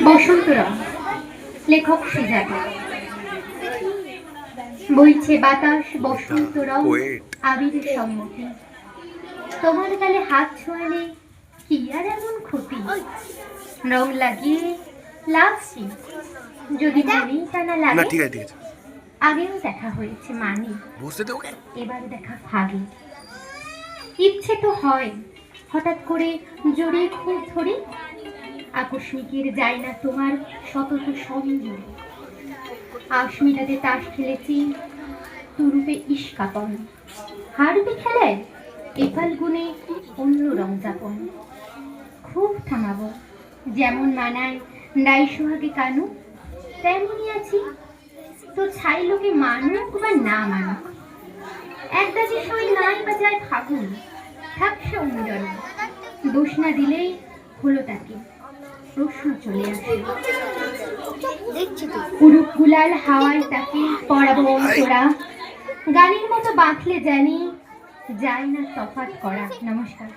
বসন্ত রং, লেখক সুজাতা। বইছে বাতাস বসন্ত রং, আবিরের সম্মতি। তোমার গালে হাত ছোঁয়ালে কি আর এমন ক্ষতি? রং লাগিয়ে লাগছি, যদি মনেই টানা লাগে। আগেও দেখা হয়েছে মানে, এবার দেখা ভাগে। ইচ্ছে তো হয় হঠাৎ করে জড়িয়ে খুব ধরে, আকস্মিকের যায় না তোমার সতত সন্দেহ। আশমিরাতে তাস খেলেছি, তুরুপে ইস্কাপন। হারবে খেলায় এ ফাল্গুনে অন্য রং যাপন। খুব থামাবো, যেমন মানায় ডাই সোহাগে কানু, তেমনই আছি। তো ছাই লোকে মানুক বা না মানুক, একটা যে সই নাই বা যায় ফাগুন, থাকছে অন্যজন। দোষ না দিলেই হলো তাকে, প্রশ্ন চলে আসে। উড়ুক গুলাল হাওয়ায় তাকে পড়াবো তোরা, গানের মতো বাঁধলে জানি যায় না তফাৎ করা। নমস্কার।